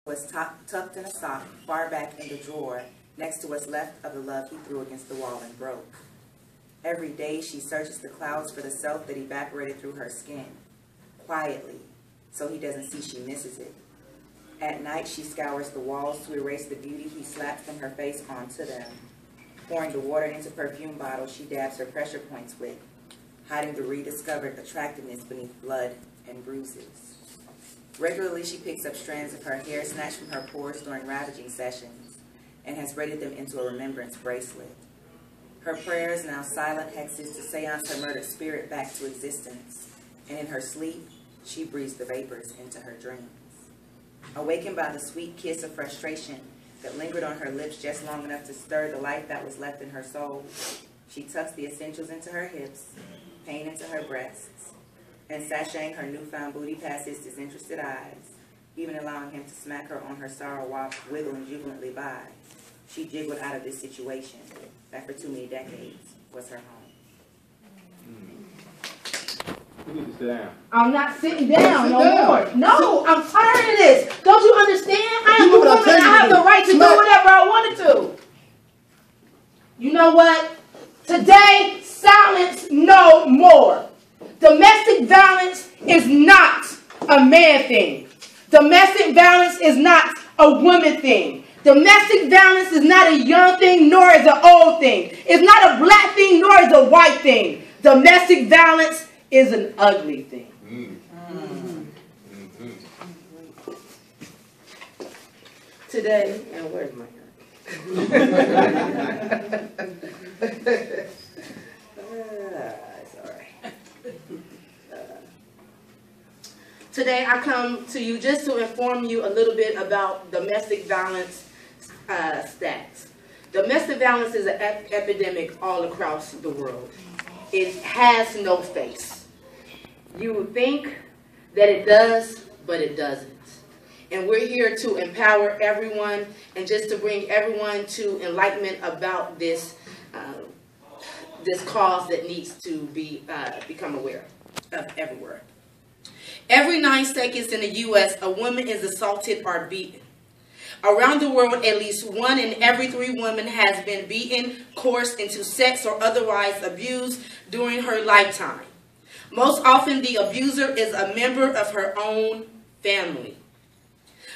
was tucked in a sock far back in the drawer next to what's left of the love he threw against the wall and broke. Every day she searches the clouds for the self that evaporated through her skin, quietly, so he doesn't see she misses it. At night she scours the walls to erase the beauty he slapped from her face onto them. Pouring the water into perfume bottles she dabs her pressure points with, hiding the rediscovered attractiveness beneath blood and bruises. Regularly she picks up strands of her hair snatched from her pores during ravaging sessions and has braided them into a remembrance bracelet. Her prayers, now silent hexes to seance her murdered spirit back to existence, and in her sleep she breathes the vapors into her dreams. Awakened by the sweet kiss of frustration that lingered on her lips just long enough to stir the life that was left in her soul, she tucks the essentials into her hips, pain into her breasts, and sashaying her newfound booty past his disinterested eyes, even allowing him to smack her on her sorrow while wiggling jubilantly by, she jiggled out of this situation that for too many decades was her home. You need to sit down. I'm not sitting down no more. No, I'm tired of this. Don't you understand? I am a woman. I have the right to do whatever I wanted to. You know what? Today, silence no more. Domestic violence is not a man thing. Domestic violence is not a woman thing. Domestic violence is not a young thing, nor is an old thing. It's not a black thing, nor is a white thing. Domestic violence is an ugly thing. Today, and where's my it's all right. Today I come to you just to inform you a little bit about domestic violence stats. Domestic violence is an epidemic all across the world. It has no face. You would think that it does, but it doesn't. And we're here to empower everyone and just to bring everyone to enlightenment about this this cause that needs to be become aware of everywhere. Every 9 seconds in the U.S., a woman is assaulted or beaten. Around the world, at least 1 in every 3 women has been beaten, coerced into sex, or otherwise abused during her lifetime. Most often, the abuser is a member of her own family.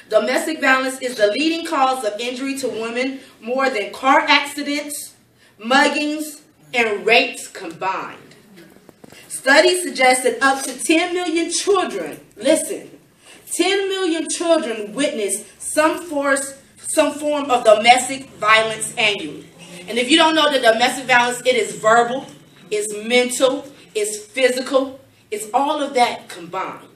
Domestic violence is the leading cause of injury to women more than car accidents, muggings, and rapes combined. Studies suggest that up to 10 million children, listen, 10 million children witness some form of domestic violence annually. And if you don't know the domestic violence, it is verbal, it's mental, it's physical, it's all of that combined.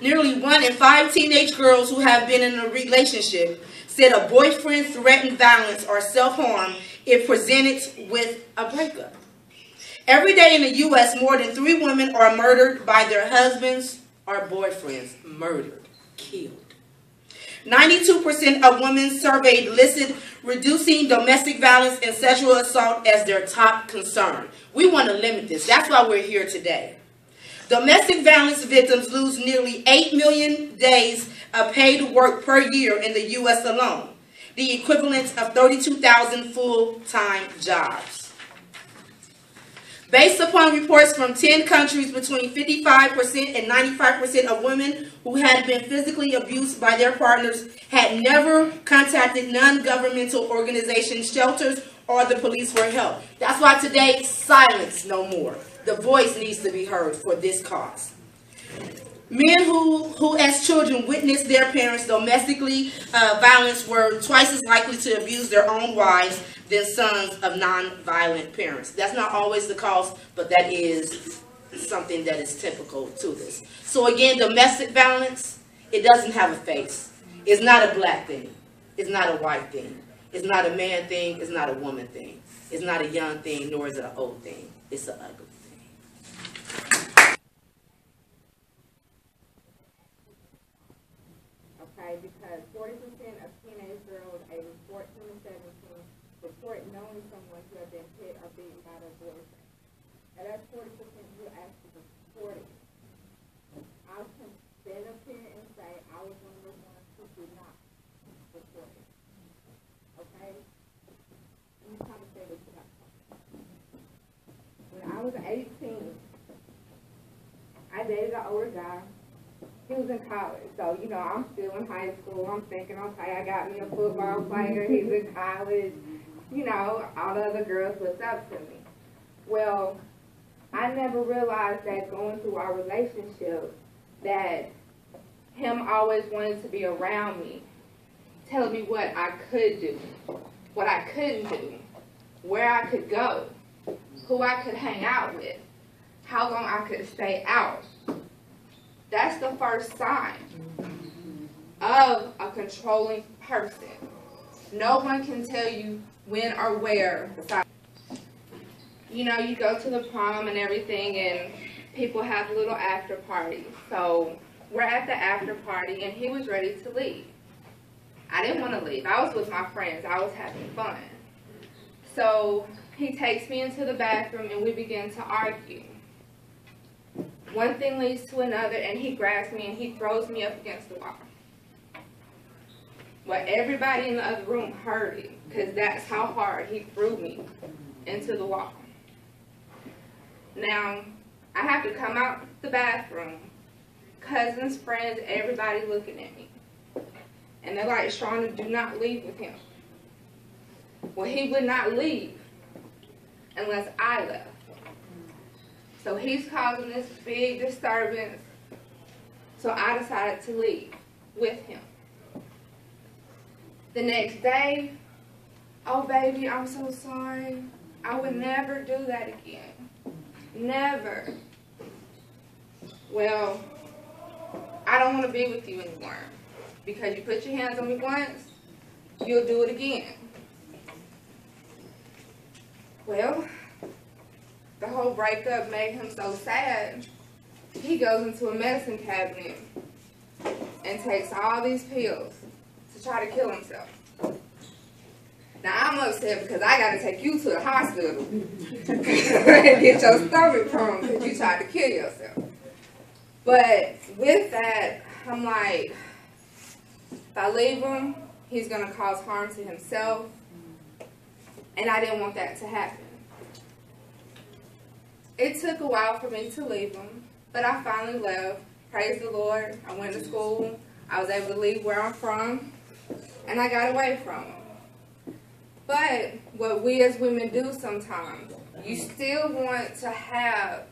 Nearly 1 in 5 teenage girls who have been in a relationship said a boyfriend threatened violence or self-harm if presented with a breakup. Every day in the U.S., more than 3 women are murdered by their husbands or boyfriends. Murdered, killed. 92% of women surveyed listed reducing domestic violence and sexual assault as their top concern. We want to limit this. That's why we're here today. Domestic violence victims lose nearly 8 million days of paid work per year in the U.S. alone, the equivalent of 32,000 full-time jobs. Based upon reports from 10 countries, between 55% and 95% of women who had been physically abused by their partners had never contacted non-governmental organizations, shelters, or the police for help. That's why today, silence no more. The voice needs to be heard for this cause. Men who as children witnessed their parents domestically violence were twice as likely to abuse their own wives than sons of non-violent parents. That's not always the cause, but that is something that is typical to this. So again, domestic violence, it doesn't have a face. It's not a black thing. It's not a white thing. It's not a man thing. It's not a woman thing. It's not a young thing, nor is it an old thing. It's an ugly thing. Okay, because 40% of teenage girls ages 14 to 17 report knowing someone who has been hit or beaten by their boyfriend. And that's 40% who actually reported. I can stand up here and say I was one of the ones who did not older guy. He was in college, so, you know, I'm still in high school. I'm thinking, okay, I got me a football player. He's in college. You know, all the other girls looked up to me. Well, I never realized that going through our relationship that him always wanted to be around me, telling me what I could do, what I couldn't do, where I could go, who I could hang out with, how long I could stay out. That's the first sign of a controlling person. No one can tell you when or where. You know, you go to the prom and everything, and people have little after parties. So we're at the after party, and he was ready to leave. I didn't want to leave. I was with my friends. I was having fun. So he takes me into the bathroom, and we begin to argue. One thing leads to another, and he grabs me and he throws me up against the wall. Well, everybody in the other room heard it, because that's how hard he threw me into the wall. Now, I have to come out the bathroom, cousins, friends, everybody looking at me. And they're like, Shauna, do not leave with him. Well, he would not leave unless I left. So he's causing this big disturbance. So I decided to leave with him. The next day, oh baby, I'm so sorry. I would never do that again. Never. Well, I don't want to be with you anymore. Because you put your hands on me once, you'll do it again. Well, the whole breakup made him so sad, he goes into a medicine cabinet and takes all these pills to try to kill himself. Now, I'm upset because I got to take you to the hospital and get your stomach pumped because you tried to kill yourself. But with that, I'm like, if I leave him, he's going to cause harm to himself, and I didn't want that to happen. It took a while for me to leave him, but I finally left. Praise the Lord. I went to school. I was able to leave where I'm from, and I got away from him. But what we as women do sometimes, you still want to have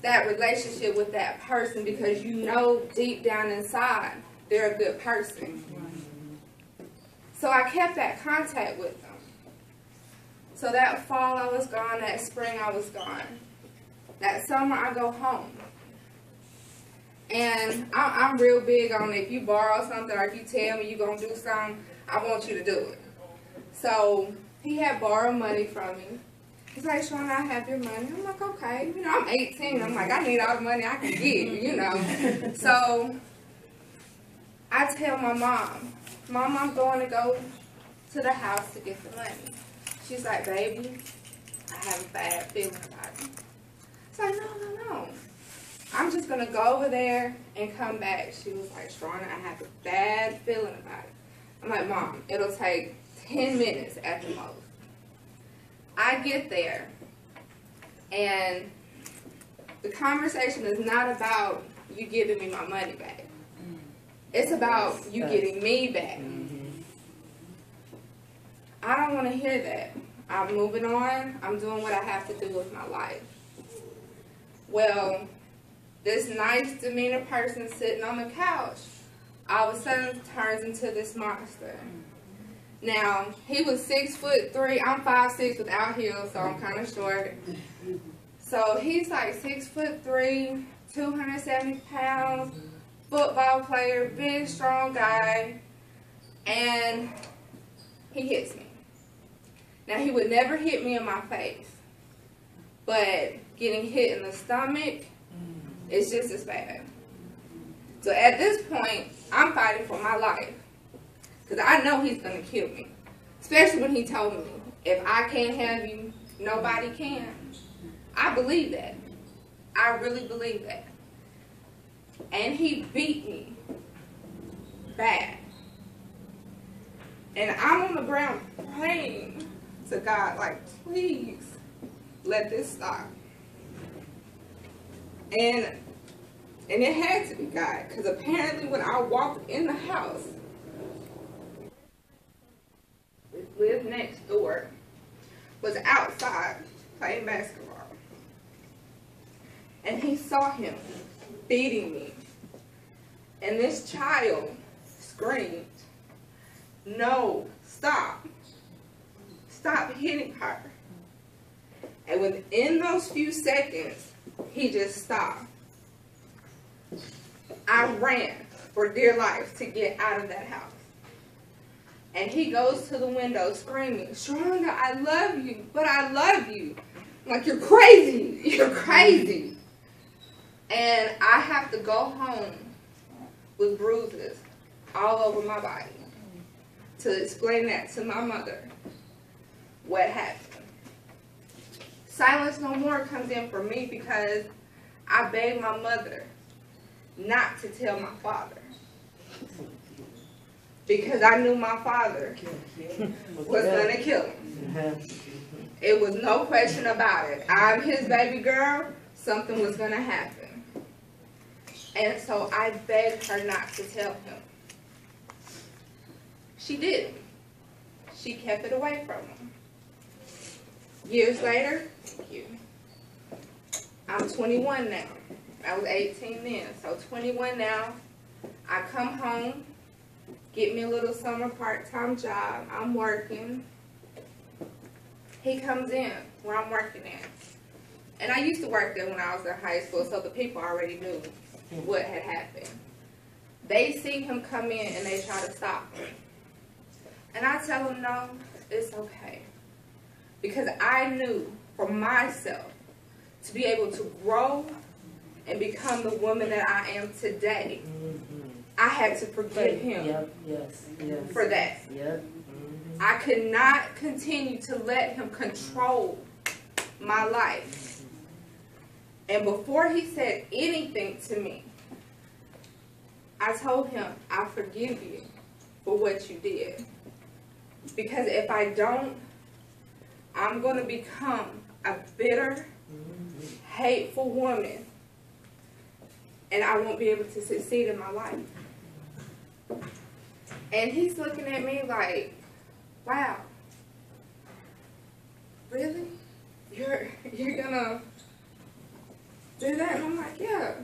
that relationship with that person because you know deep down inside they're a good person. So I kept that contact with them. So that fall I was gone, that spring I was gone. That summer I go home. And I'm real big on if you borrow something or if you tell me you're going to do something, I want you to do it. So he had borrowed money from me. He's like, Shauna, I have your money. I'm like, okay. You know, I'm 18. I'm like, I need all the money I can get, you know. So I tell my mom, I'm going to go to the house to get the money. She's like, baby, I have a bad feeling about it. It's like, no. I'm just going to go over there and come back. She was like, Shauna, I have a bad feeling about it. I'm like, Mom, it'll take 10 minutes at the most. I get there, and the conversation is not about you giving me my money back. It's about you getting me back. I don't want to hear that. I'm moving on. I'm doing what I have to do with my life. Well, this nice demeanor person sitting on the couch all of a sudden turns into this monster. Now, he was 6'3". I'm 5'6" without heels, so I'm kind of short. So he's like 6'3", 270 pounds, football player, big, strong guy, and he hits me. Now, he would never hit me in my face, but getting hit in the stomach is just as bad. So at this point, I'm fighting for my life. Because I know he's going to kill me. Especially when he told me, if I can't have you, nobody can. I believe that. I really believe that. And he beat me bad. And I'm on the ground praying to God, like, please let this stop. And And it had to be God, because apparently when I walked in the house, this lived next door, was outside playing basketball. And he saw him beating me. And this child screamed, "No, stop. Stop hitting her." And within those few seconds, he just stopped. I ran for dear life to get out of that house. And he goes to the window screaming, "Sharonda, I love you, but I love you." I'm like, "You're crazy. You're crazy." And I have to go home with bruises all over my body to explain that to my mother, what happened. Silence No More comes in for me because I begged my mother not to tell my father. Because I knew my father was going to kill him. It was no question about it. I'm his baby girl. Something was going to happen. And so I begged her not to tell him. She didn't. She kept it away from him. Years later, I'm 21 now. I was 18 then, so 21 now. I come home, get me a little summer part-time job. I'm working. He comes in where I'm working at. And I used to work there when I was in high school, so the people already knew what had happened. They see him come in and they try to stop him. And I tell them, no, it's okay. Because I knew for myself to be able to grow and become the woman that I am today, I had to forgive him for that. I could not continue to let him control my life. And before he said anything to me, I told him, I forgive you for what you did. Because if I don't, I'm going to become a bitter, hateful woman. And I won't be able to succeed in my life. And he's looking at me like, wow, really? You're gonna do that? And I'm like, yeah.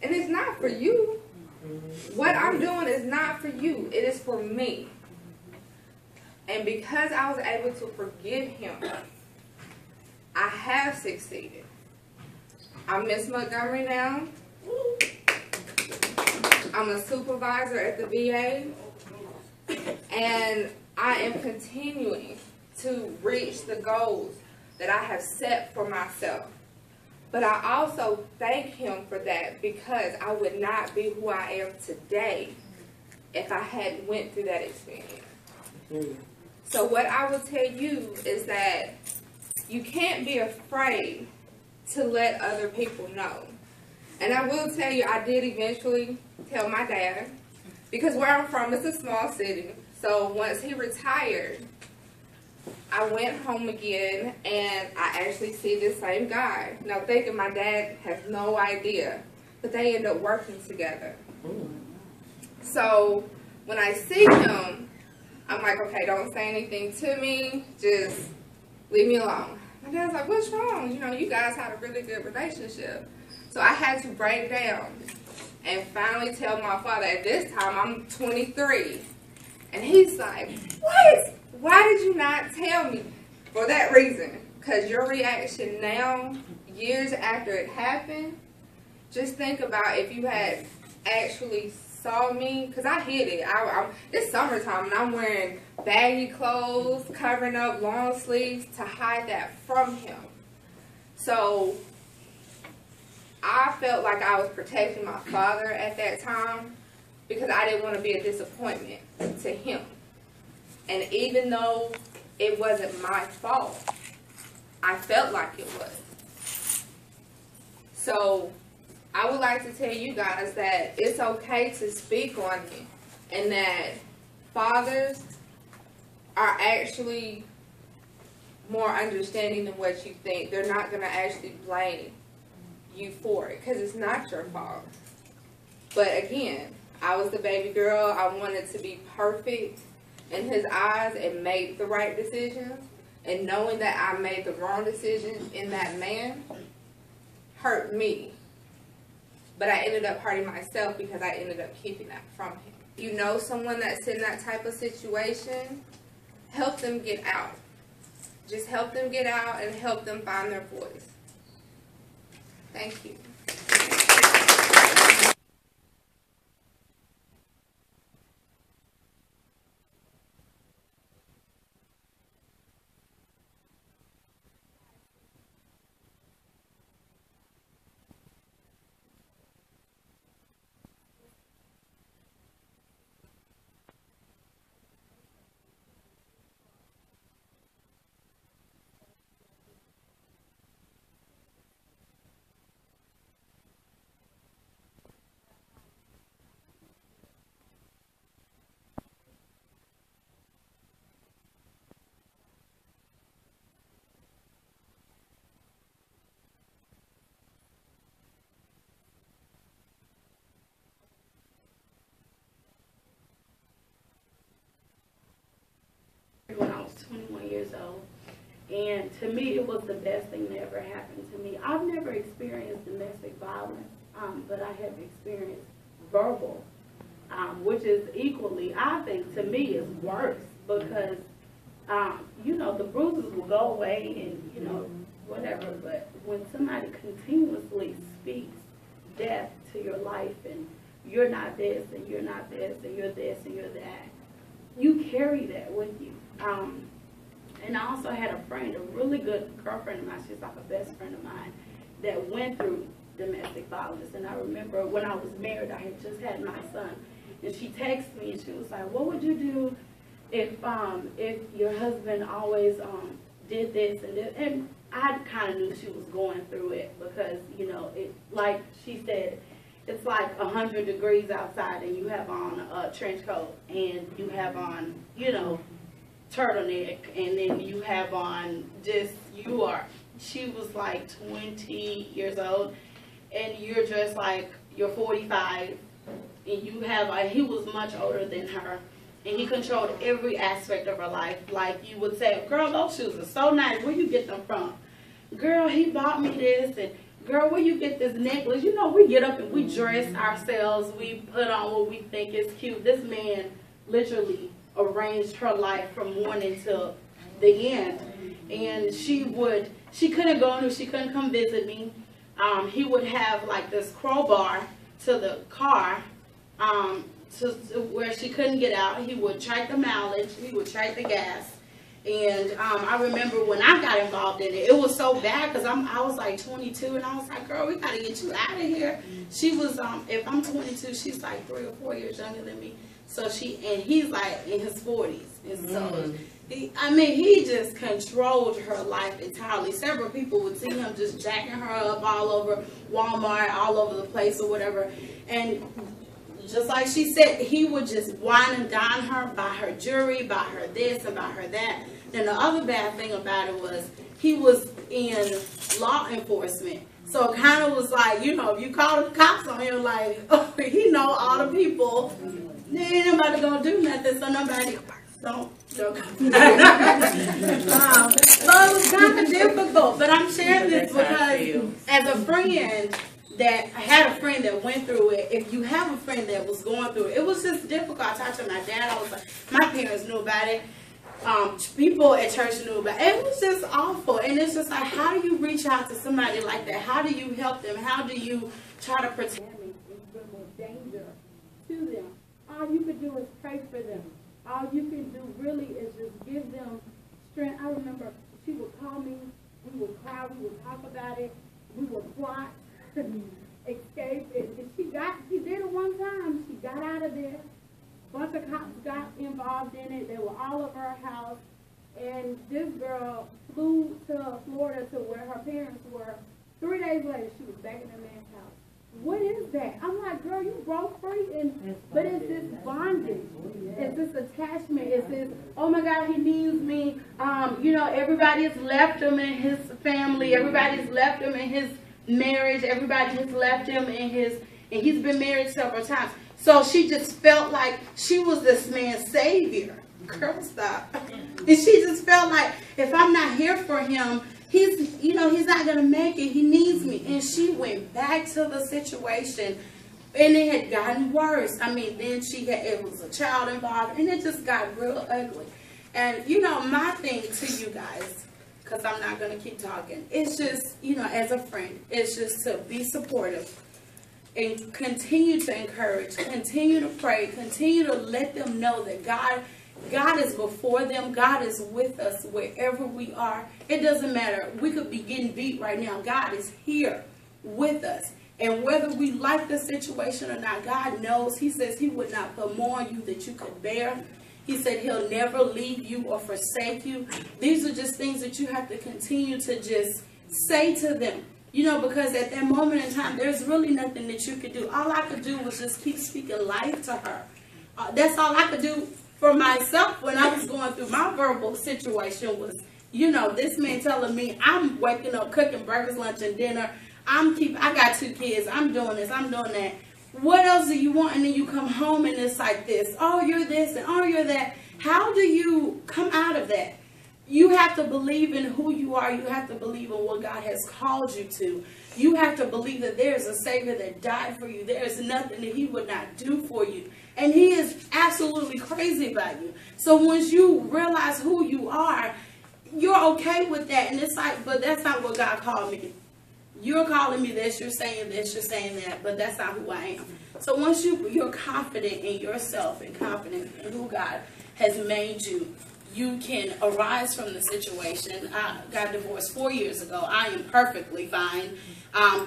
And it's not for you. What I'm doing is not for you. It is for me. And because I was able to forgive him, I have succeeded. I'm Miss Montgomery now. I'm a supervisor at the VA. And I am continuing to reach the goals that I have set for myself. But I also thank him for that, because I would not be who I am today if I hadn't went through that experience. So what I will tell you is that you can't be afraid to let other people know. And I will tell you, I did eventually tell my dad, because where I'm from is a small city. So once he retired, I went home again, and I actually see this same guy. Now thinking my dad has no idea, but they end up working together. So when I see him, I'm like, okay, don't say anything to me, just leave me alone. My dad's like, what's wrong? You know, you guys had a really good relationship. So I had to break down and finally tell my father. At this time, I'm 23. And he's like, what? Why did you not tell me? For that reason. Because your reaction now, years after it happened, just think about if you had actually saw me. Because I hid it. It's summertime and I'm wearing baggy clothes, covering up long sleeves to hide that from him. So I felt like I was protecting my father at that time, because I didn't want to be a disappointment to him. And even though it wasn't my fault, I felt like it was. So I would like to tell you guys that it's okay to speak on it, and that fathers are actually more understanding than what you think. They're not going to actually blame you for it, because it's not your fault. But again, I was the baby girl. I wanted to be perfect in his eyes and made the right decisions. And knowing that I made the wrong decision in that man hurt me. But I ended up hurting myself because I ended up keeping that from him. If you know someone that's in that type of situation, help them get out. Just help them get out and help them find their voice. Thank you. When I was 21 years old, and to me it was the best thing that ever happened to me. I've never experienced domestic violence, but I have experienced verbal, which is equally, I think, to me is worse because, you know, the bruises will go away and, you know, whatever, but when somebody continuously speaks death to your life and you're not this and you're not this and you're this and you're that, you carry that with you. And I also had a friend, a really good girlfriend of mine, she's like a best friend of mine, that went through domestic violence. And I remember when I was married, I had just had my son, and she texted me and she was like, what would you do if your husband always did this and this? And I kind of knew she was going through it because, you know, it, like she said, it's like 100 degrees outside and you have on a trench coat and you have on, you know, turtleneck, and then you have on just, she was like 20 years old and you're just like, you're 45 and you have, he was much older than her and he controlled every aspect of her life. Like you would say, girl, those shoes are so nice, where you get them from? Girl, he bought me this, and girl, where you get this necklace? You know, we get up and we dress ourselves, we put on what we think is cute. This man literally arranged her life from morning till the end. And she couldn't go, she couldn't come visit me. He would have like this crowbar to the car, to where she couldn't get out. He would track the mileage, he would track the gas. And I remember when I got involved in it, it was so bad because I was like 22 and I was like, girl, we got to get you out of here. She was, if I'm 22, she's like 3 or 4 years younger than me. So and he's like in his 40s. And so, he just controlled her life entirely. Several people would see him just jacking her up all over Walmart, all over the place or whatever. And just like she said, he would just wine and dine her, buy her jewelry, buy her this and buy her that. And the other bad thing about it was he was in law enforcement. So it kind of was like, you know, if you call the cops on him, like, oh, he know all the people. Ain't nobody gonna do nothing, so nobody don't. So it was kind of difficult, but I'm sharing this because as a friend that had a friend that went through it, if you have a friend that was going through it, it was just difficult. I talked to my dad, I was like, my parents knew about it. People at church knew about it. It was just awful. And it's just like, how do you reach out to somebody like that? How do you help them? How do you try to protect them from danger to them? All you could do is pray for them. All you can do really is just give them strength. I remember she would call me, we would cry, we would talk about it, we would plot, escape it. And she did it one time. She got out of there. A bunch of cops got involved in it. They were all over her house. And this girl flew to Florida to where her parents were. 3 days later, she was back in her man's house. What is that? I'm like, girl, you broke free, but it's this bondage. It's this attachment. It's this, oh my God, he needs me. You know, everybody's left him in his family. Everybody's left him in his marriage. Everybody has left him in and he's been married several times. So she just felt like she was this man's savior. Girl, stop. And she just felt like, if I'm not here for him, he's not going to make it. He needs me. And she went back to the situation, and it had gotten worse. I mean, then it was a child involved, and it just got real ugly. And, my thing to you guys, because I'm not going to keep talking, it's just, as a friend, it's just to be supportive and continue to encourage, continue to pray, continue to let them know that God is before them. God is with us wherever we are. It doesn't matter. We could be getting beat right now. God is here with us. And whether we like the situation or not, God knows. He says he would not put more on you that you could bear. He said he'll never leave you or forsake you. These are just things that you have to continue to just say to them. Because at that moment in time, there's really nothing that you could do. All I could do was just keep speaking life to her. That's all I could do for myself when I was going through my verbal situation was, this man telling me I'm waking up, cooking breakfast, lunch, and dinner. I got 2 kids. I'm doing this. I'm doing that. What else do you want? And then you come home and it's like this. Oh, you're this and oh, you're that. How do you come out of that? You have to believe in who you are. You have to believe in what God has called you to. You have to believe that there is a Savior that died for you. There is nothing that he would not do for you. And he is absolutely crazy about you. So once you realize who you are, you're okay with that. And it's like, but that's not what God called me. You're calling me this, you're saying this, you're saying that, but that's not who I am. So once you're confident in yourself and confident in who God has made you, you can arise from the situation. I got divorced 4 years ago. I am perfectly fine.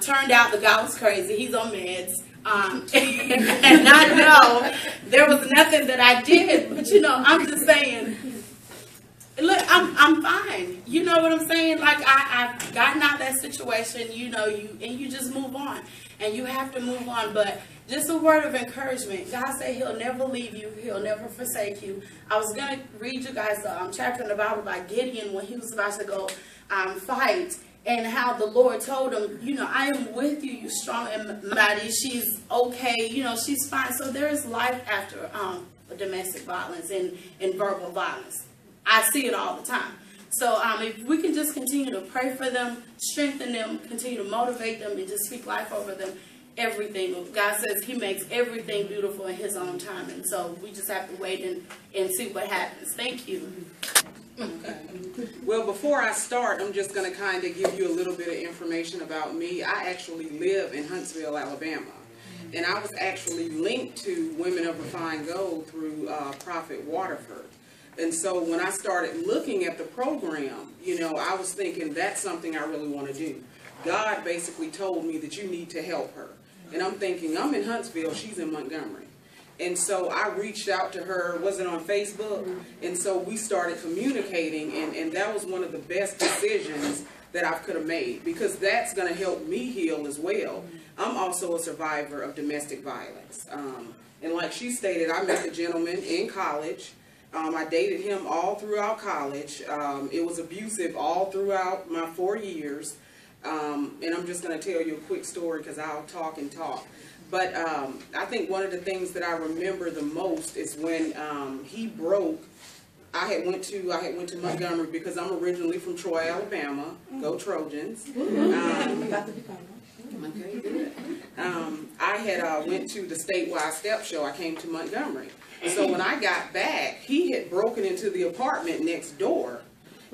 Turned out the guy was crazy. He's on meds. And I know there was nothing that I did, but I'm just saying, look, I'm fine. You know what I'm saying? Like I've gotten out of that situation, you just move on. And you have to move on. But just a word of encouragement. God said he'll never leave you. He'll never forsake you. I was going to read you guys the chapter in the Bible by Gideon when he was about to go fight. And how the Lord told him, I am with you, you strong and mighty. She's okay, she's fine. So there is life after domestic violence and verbal violence. I see it all the time. So if we can just continue to pray for them, strengthen them, continue to motivate them, and just speak life over them, everything. God says he makes everything beautiful in his own time. And so we just have to wait and see what happens. Thank you. Okay. Well, before I start, I'm just going to kind of give you a little bit of information about me. I actually live in Huntsville, Alabama. And I was actually linked to Women of Refined Gold through Prophet Waterford. And so when I started looking at the program, I was thinking that's something I really want to do. God basically told me that you need to help her. And I'm thinking, I'm in Huntsville, she's in Montgomery. And so I reached out to her, wasn't on Facebook, and so we started communicating, and that was one of the best decisions that I could have made, because that's going to help me heal as well. I'm also a survivor of domestic violence. And like she stated, I met the gentleman in college. I dated him all throughout college. It was abusive all throughout my 4 years. And I'm just going to tell you a quick story because I'll talk and talk. But I think one of the things that I remember the most is when he broke. I had went to Montgomery because I'm originally from Troy, Alabama. Go Trojans. I had went to the statewide step show. I came to Montgomery. So when I got back, he had broken into the apartment next door,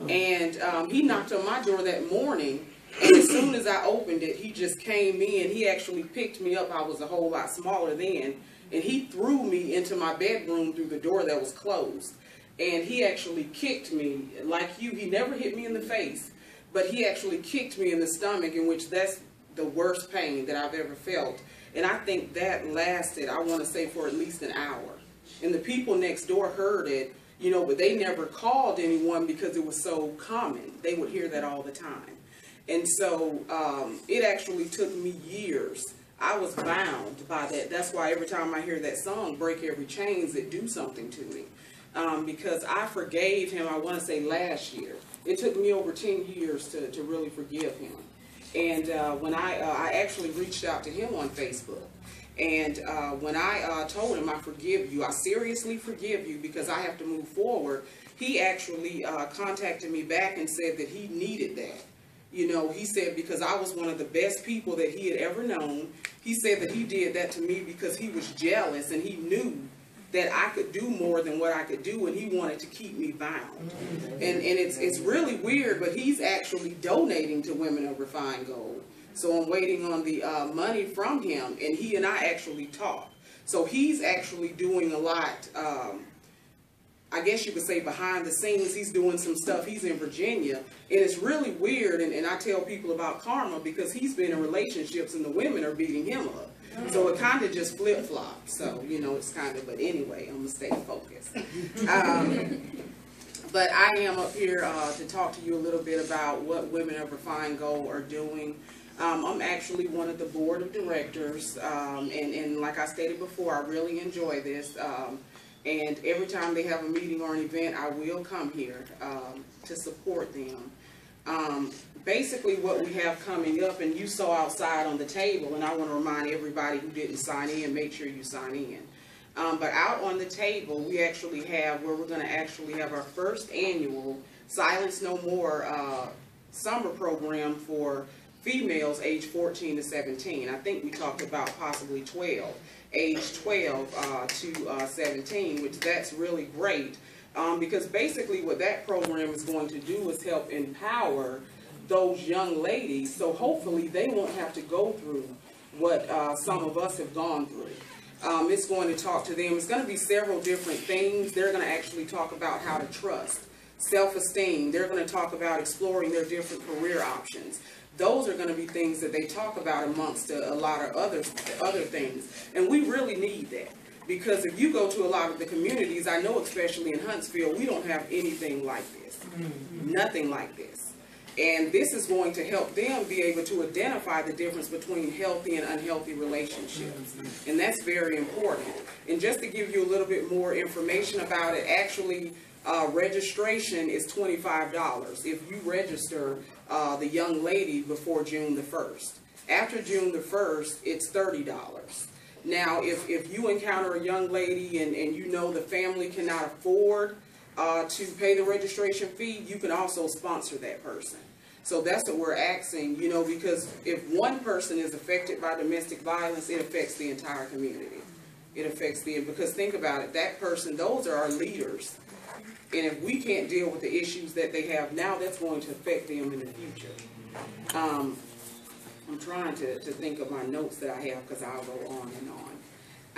and he knocked on my door that morning. And as soon as I opened it, he just came in. He actually picked me up. I was a whole lot smaller then. And he threw me into my bedroom through the door that was closed. And he actually kicked me. Like you, he never hit me in the face. But he actually kicked me in the stomach, in which that's the worst pain that I've ever felt. And I think that lasted, I want to say, for at least an hour. And the people next door heard it, but they never called anyone because it was so common. They would hear that all the time. And so it actually took me years. I was bound by that. That's why every time I hear that song, Break Every Chains, it do something to me. Because I forgave him, I want to say last year. It took me over 10 years to really forgive him. And when I actually reached out to him on Facebook. And when I told him I forgive you, I seriously forgive you because I have to move forward, he actually contacted me back and said that he needed that. You know, he said because I was one of the best people that he had ever known. He said that he did that to me because he was jealous and he knew that I could do more than what I could do, and he wanted to keep me bound. And it's really weird, but he's actually donating to Women of Refined Gold. So I'm waiting on the money from him, and he and I actually talk. So he's actually doing a lot, I guess you could say behind the scenes. He's doing some stuff. He's in Virginia, and it's really weird, and I tell people about karma because he's been in relationships and the women are beating him up. So it kind of just flip-flops. So, you know, it's kind of, but anyway, I'm going to stay focused. But I am up here to talk to you a little bit about what Women of Refined Gold are doing. I'm actually one of the board of directors, and like I stated before, I really enjoy this. And every time they have a meeting or an event, I will come here to support them. Basically what we have coming up, and you saw outside on the table, and I want to remind everybody who didn't sign in, make sure you sign in. But out on the table, we actually have where we're going to actually have our first annual Silence No More summer program for females age 14 to 17. I think we talked about possibly 12, age 12 to 17, which that's really great. Because basically what that program is going to do is help empower those young ladies, so hopefully they won't have to go through what some of us have gone through. It's going to talk to them. It's going to be several different things. They're going to actually talk about how to trust, self-esteem. They're going to talk about exploring their different career options. Those are going to be things that they talk about amongst a lot of other things. And we really need that. Because if you go to a lot of the communities, I know especially in Huntsville, we don't have anything like this. Nothing like this. And this is going to help them be able to identify the difference between healthy and unhealthy relationships. And that's very important. And just to give you a little bit more information about it, actually registration is $25 if you register the young lady before June the 1st. After June the 1st, it's $30. Now, if you encounter a young lady and you know the family cannot afford to pay the registration fee, you can also sponsor that person. So that's what we're asking, you know, because if one person is affected by domestic violence, it affects the entire community. It affects them, because think about it, that person, those are our leaders. And if we can't deal with the issues that they have now, that's going to affect them in the future. I'm trying to think of my notes that I have because I'll go on and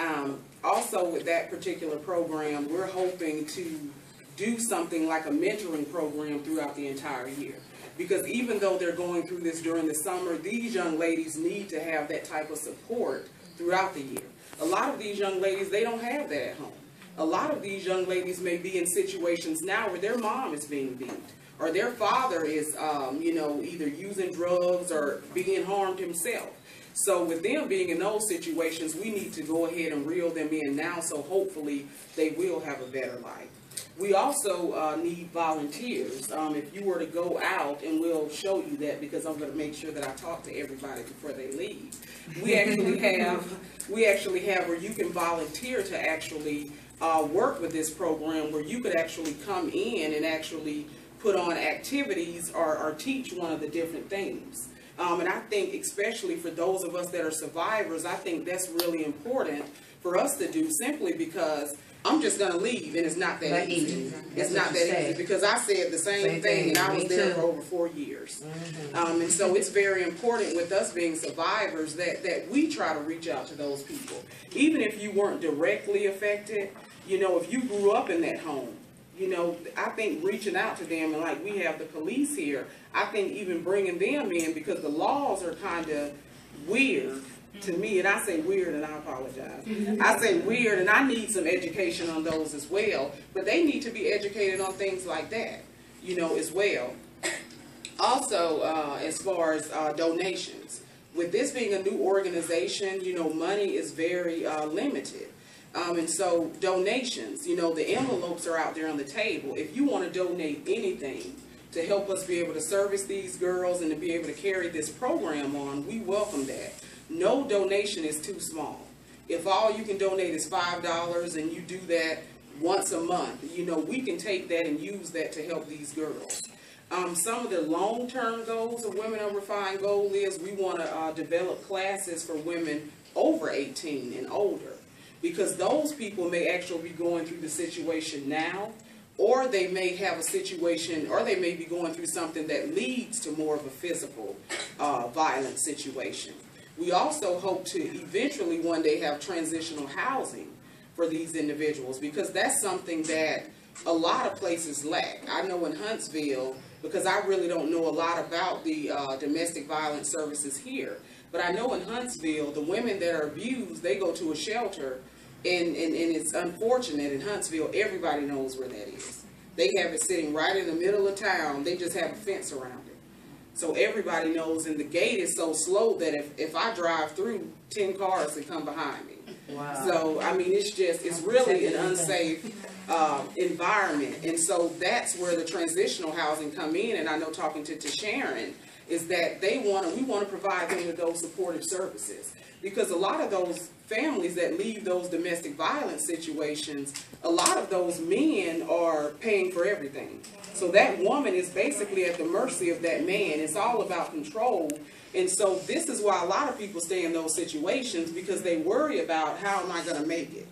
on. Also with that particular program, we're hoping to do something like a mentoring program throughout the entire year. Because even though they're going through this during the summer, these young ladies need to have that type of support throughout the year. A lot of these young ladies, they don't have that at home. A lot of these young ladies may be in situations now where their mom is being beat, or their father is, you know, either using drugs or being harmed himself. So with them being in those situations, we need to go ahead and reel them in now, so hopefully they will have a better life. We also need volunteers. If you were to go out, and we'll show you that because I'm going to make sure that I talk to everybody before they leave. We actually have where you can volunteer to actually work with this program, where you could actually come in and actually put on activities or teach one of the different things. And I think especially for those of us that are survivors, I think that's really important for us to do, simply because I'm just going to leave, and it's not that easy. It's not that easy, because I said the same thing, and I was there for over 4 years. And so it's very important with us being survivors that we try to reach out to those people. Even if you weren't directly affected, you know, if you grew up in that home, you know, I think reaching out to them, and like we have the police here, I think even bringing them in, because the laws are kind of weird to me, and I say weird, and I apologize. I say weird, and I need some education on those as well, but they need to be educated on things like that, you know, as well. Also, as far as donations, with this being a new organization, you know, money is very limited. And so donations, you know, the envelopes are out there on the table. If you want to donate anything, to help us be able to service these girls and to be able to carry this program on, we welcome that. No donation is too small. If all you can donate is $5 and you do that once a month, you know, we can take that and use that to help these girls. Some of the long-term goals of Women Over Fine Gold is we want to develop classes for women over 18 and older, because those people may actually be going through the situation now, or they may have a situation, or they may be going through something that leads to more of a physical violent situation. We also hope to eventually one day have transitional housing for these individuals, because that's something that a lot of places lack. I know in Huntsville, because I really don't know a lot about the domestic violence services here, but I know in Huntsville, the women that are abused, they go to a shelter, and it's unfortunate in Huntsville, everybody knows where that is. They have it sitting right in the middle of town, they just have a fence around it. So everybody knows, and the gate is so slow that if I drive through, 10 cars can come behind me. Wow. So, I mean, it's really an unsafe environment. And so that's where the transitional housing come in. And I know, talking to Sharon, is that we want to provide them with those supportive services. Because a lot of those families that leave those domestic violence situations, a lot of those men are paying for everything. So that woman is basically at the mercy of that man. It's all about control. And so this is why a lot of people stay in those situations, because they worry about, how am I going to make it?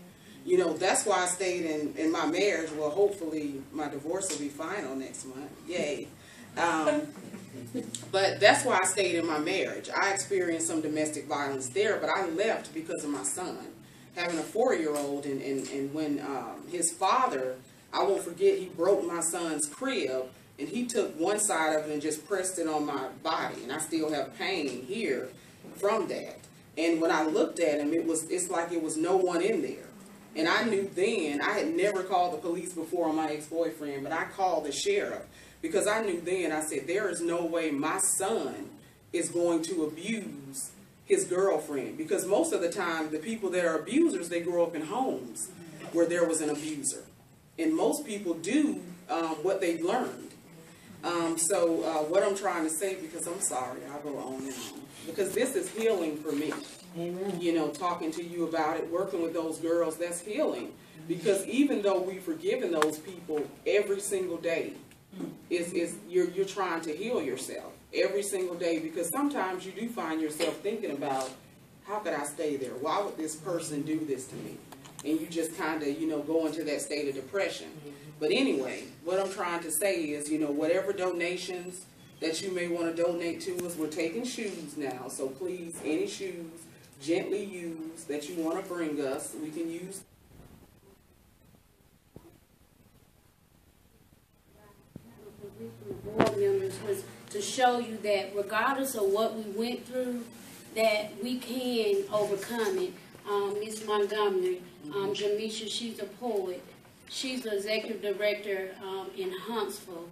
You know, that's why I stayed in my marriage. Well, hopefully my divorce will be final next month. Yay. But that's why I stayed in my marriage. I experienced some domestic violence there, but I left because of my son, having a 4-year-old, and when his father, I won't forget, he broke my son's crib, and he took one side of it and just pressed it on my body, and I still have pain here from that. And when I looked at him, it's like it was no one in there. And I knew then, I had never called the police before on my ex-boyfriend, but I called the sheriff, because I knew then, I said, there is no way my son is going to abuse his girlfriend. Because most of the time, the people that are abusers, they grow up in homes where there was an abuser. And most people do what they've learned. So what I'm trying to say, because I'm sorry, I'll go on and on, because this is healing for me. Amen. You know, talking to you about it, working with those girls, that's healing. Because even though we've forgiven those people, every single day, you're trying to heal yourself every single day, because sometimes you do find yourself thinking about, how could I stay there? Why would this person do this to me? And you just kind of, you know, go into that state of depression. But anyway, what I'm trying to say is, you know, whatever donations that you may want to donate to us, we're taking shoes now. So please, any shoes, gently used, that you want to bring us, we can use. Board members was to show you that regardless of what we went through, that we can overcome it. Ms. Montgomery, Jamisha, she's a poet. She's the executive director in Huntsville.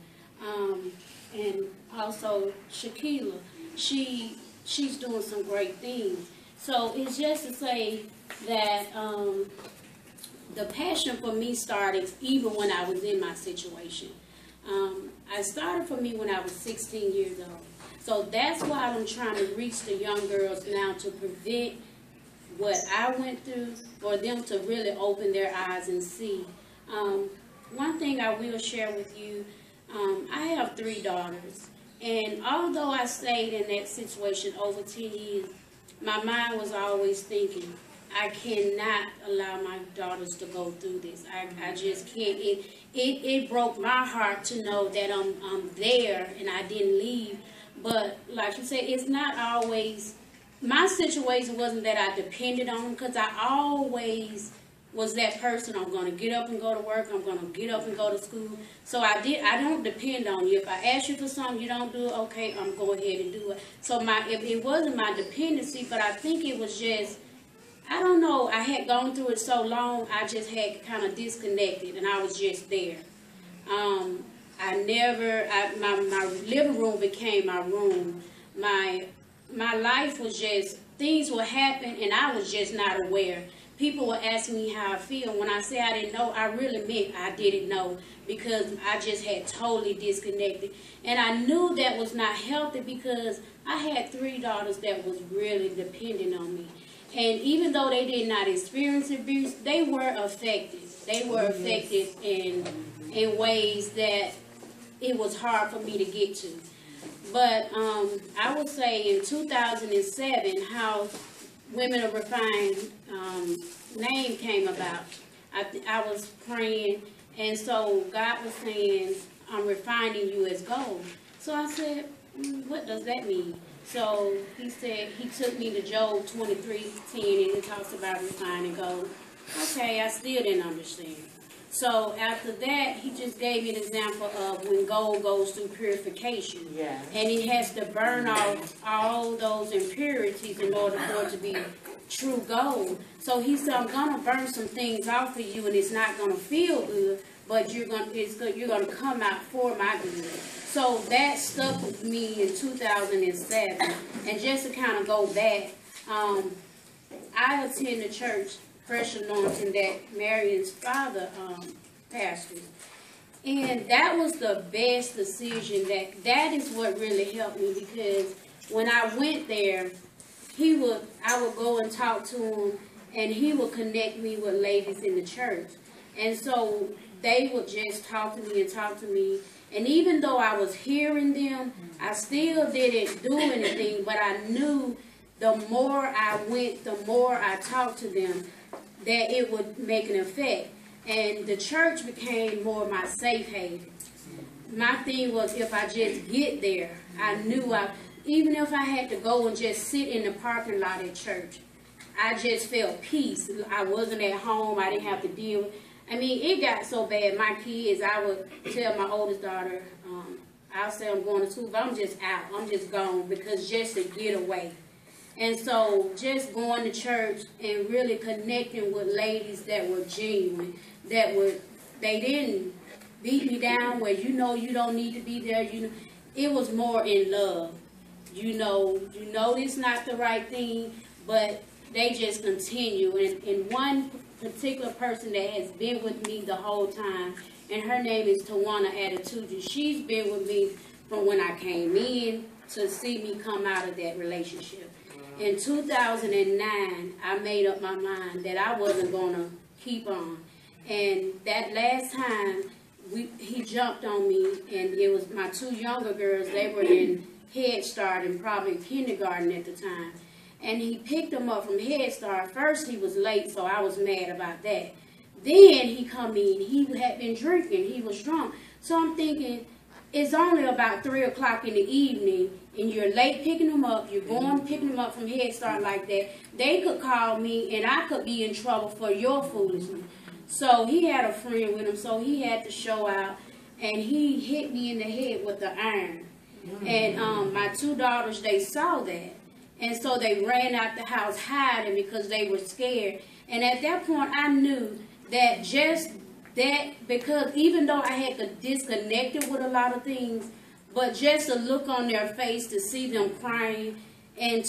And also Shaquila, she's doing some great things. So it's just to say that the passion for me started even when I was in my situation. I started for me when I was 16 years old. So that's why I'm trying to reach the young girls now, to prevent what I went through, for them to really open their eyes and see. One thing I will share with you, I have 3 daughters. And although I stayed in that situation over 10 years, my mind was always thinking, I cannot allow my daughters to go through this. I just can't. It broke my heart to know that I'm there and I didn't leave. But like you said, it's not always, my situation wasn't that I depended on them, because I always was that person. I'm going to get up and go to work. I'm going to get up and go to school. So I don't depend on you. If I ask you for something, you don't do it, okay, I'm going ahead and do it. So it wasn't my dependency, but I think it was just, I don't know, I had gone through it so long, I just had kind of disconnected, and I was just there. My living room became my room. My life was just, things would happen, and I was just not aware. people were asking me how I feel. When I say I didn't know, I really meant I didn't know, because I just had totally disconnected. And I knew that was not healthy, because I had 3 daughters that was really dependent on me. And even though they did not experience abuse, they were affected. They were affected in ways that it was hard for me to get to. But I would say in 2007, how Women of Refined name came about. I was praying, and so God was saying, I'm refining you as gold. So I said, what does that mean? So he said, he took me to Job 23:10, and it talks about refining gold. Okay, I still didn't understand. So after that, he just gave me an example of when gold goes through purification. Yeah. And it has to burn off all those impurities in order for it to be true gold. So he said, I'm going to burn some things off of you, and it's not going to feel good, but you're going to come out for my good. So that stuck with me in 2007. And just to kind of go back, I attend the church, Fresh Anointing, that Marion's father pastors. And that was the best decision. That is what really helped me, because when I went there, I would go and talk to him, and he would connect me with ladies in the church. And so they would just talk to me. And even though I was hearing them, I still didn't do anything, but I knew the more I went, the more I talked to them, that it would make an effect. And the church became more my safe haven. My thing was, if I just get there, I knew even if I had to go and just sit in the parking lot at church, I just felt peace. I wasn't at home. I didn't have to deal with. I mean, it got so bad. My kids, I would tell my oldest daughter, I'll say I'm going to school, but I'm just out. I'm just gone, because just to get away. And so just going to church and really connecting with ladies that were genuine, they didn't beat me down where you don't need to be there. It was more in love. You know it's not the right thing, but they just continue. And one particular person that has been with me the whole time, and her name is Tawana Attitude. She's been with me from when I came in to see me come out of that relationship. In 2009, I made up my mind that I wasn't going to keep on. And that last time, he jumped on me, and it was my 2 younger girls. They were in Head Start and probably kindergarten at the time. And he picked them up from Head Start. First, he was late, so I was mad about that. Then he come in. He had been drinking. He was drunk. So I'm thinking, it's only about 3 o'clock in the evening, and you're late picking them up. You're going picking them up from Head Start like that. They could call me, and I could be in trouble for your foolishness. So he had a friend with him, so he had to show out, and he hit me in the head with the iron. And my 2 daughters, they saw that. And so they ran out the house hiding because they were scared. And at that point, I knew that because even though I had disconnected with a lot of things, but just a look on their face to see them crying, and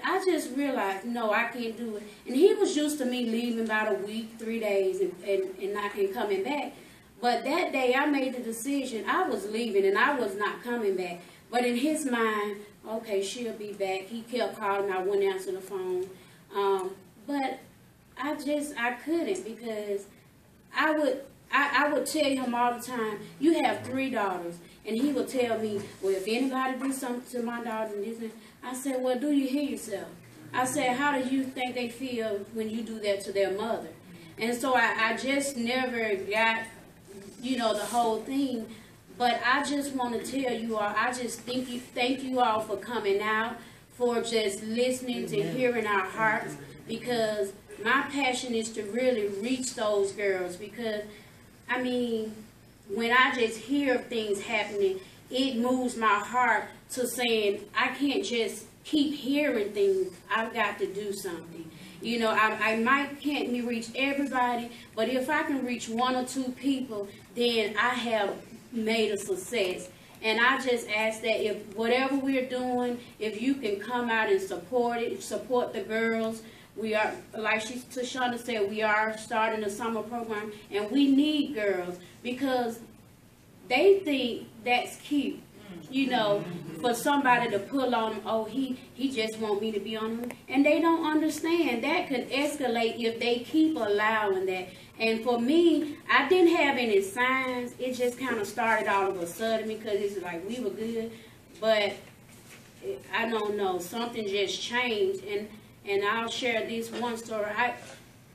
I just realized, no, I can't do it. And he was used to me leaving about a week, 3 days, and not coming back. But that day, I made the decision. I was leaving, and I was not coming back. But in his mind, okay, she'll be back. He kept calling. I wouldn't answer the phone. But I couldn't, because I would tell him all the time, you have 3 daughters. And he would tell me, well, if anybody do something to my daughter, and this, I said, well, do you hear yourself? I said, how do you think they feel when you do that to their mother? And so I just never got, the whole thing. But I just want to tell you all, I just thank you all for coming out, for just listening to hearing our hearts, because my passion is to really reach those girls. Because, I mean, when I just hear things happening, it moves my heart to saying, I can't just keep hearing things. I've got to do something. I can't reach everybody, but if I can reach 1 or 2 people, then I have made a success. And I just ask that if whatever we're doing, if you can come out and support the girls, We are, like Tashonda said, we are starting a summer program, and we need girls because they think that's cute, you know, for somebody to pull on them. Oh, he just want me to be on him, and they don't understand that could escalate if they keep allowing that. And for me, I didn't have any signs. It just kind of started all of a sudden because it's like we were good, but I don't know, something just changed. And I'll share this one story.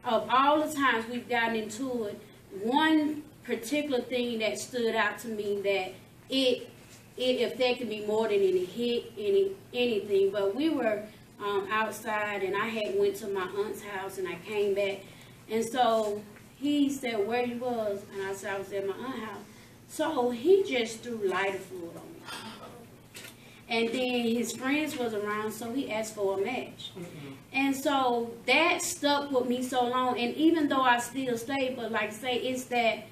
Of all the times we've gotten into it, one particular thing that stood out to me that it affected me more than anything. But we were outside, and I had went to my aunt's house, and I came back, and so he said where you was, and I said I was at my aunt's house. So he just threw lighter fluid on me. And then his friends was around, so he asked for a match. And so that stuck with me so long. And even though I still stayed, but like I say, it's that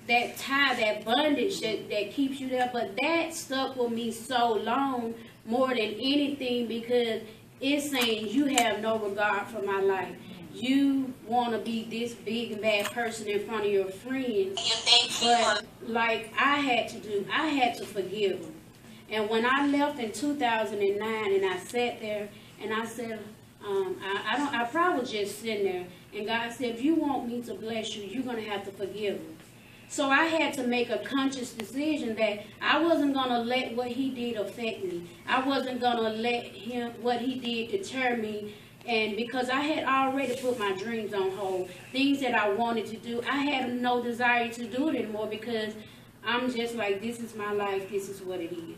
tie, that bondage that keeps you there. But that stuck with me so long, more than anything, because it's saying you have no regard for my life. You want to be this big and bad person in front of your friends. But like I had to forgive him. And when I left in 2009, and I sat there, and I said, I probably was just sitting there, and God said, if you want me to bless you, you're going to have to forgive him. So I had to make a conscious decision that I wasn't going to let what he did affect me. I wasn't going to let what he did deter me. And because I had already put my dreams on hold, things that I wanted to do, I had no desire to do it anymore because I'm just like, this is my life, this is what it is.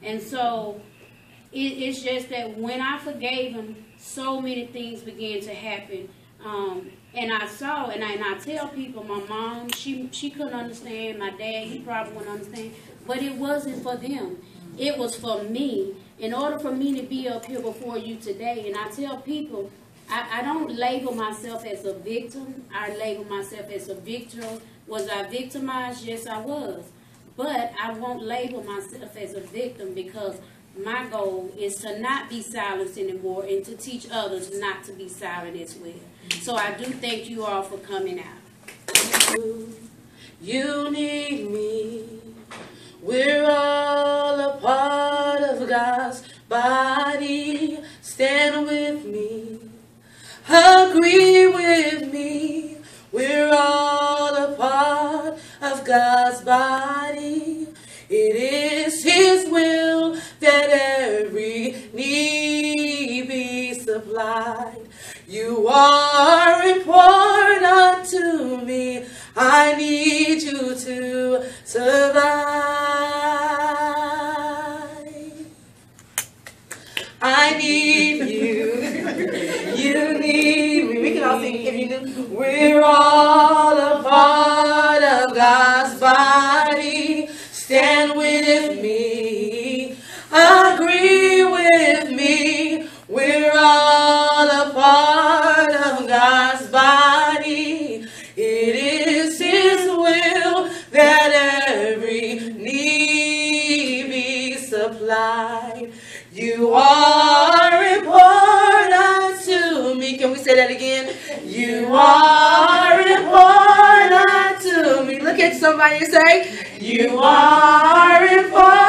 And so it's just that when I forgave him, so many things began to happen. And I saw, and I tell people, my mom, she couldn't understand. My dad, he probably wouldn't understand. But it wasn't for them. It was for me. In order for me to be up here before you today, and I tell people, I don't label myself as a victim. I label myself as a victor. Was I victimized? Yes, I was. But I won't label myself as a victim because my goal is to not be silenced anymore and to teach others not to be silent as well. So I do thank you all for coming out. You need me. We're all a part of God's body. Stand with me. Agree with me. We're all a part of God's body. It is His will that every need be supplied. You are important to me. I need you to survive. I need you. You need me. We can all sing if you do. We're all a part of God's body. Stand with me. Agree with me. We're all a part of God's body. It is His will that every need be supplied. You are important to me. Can we say that again? You are important to me. Look at somebody and say, you are important.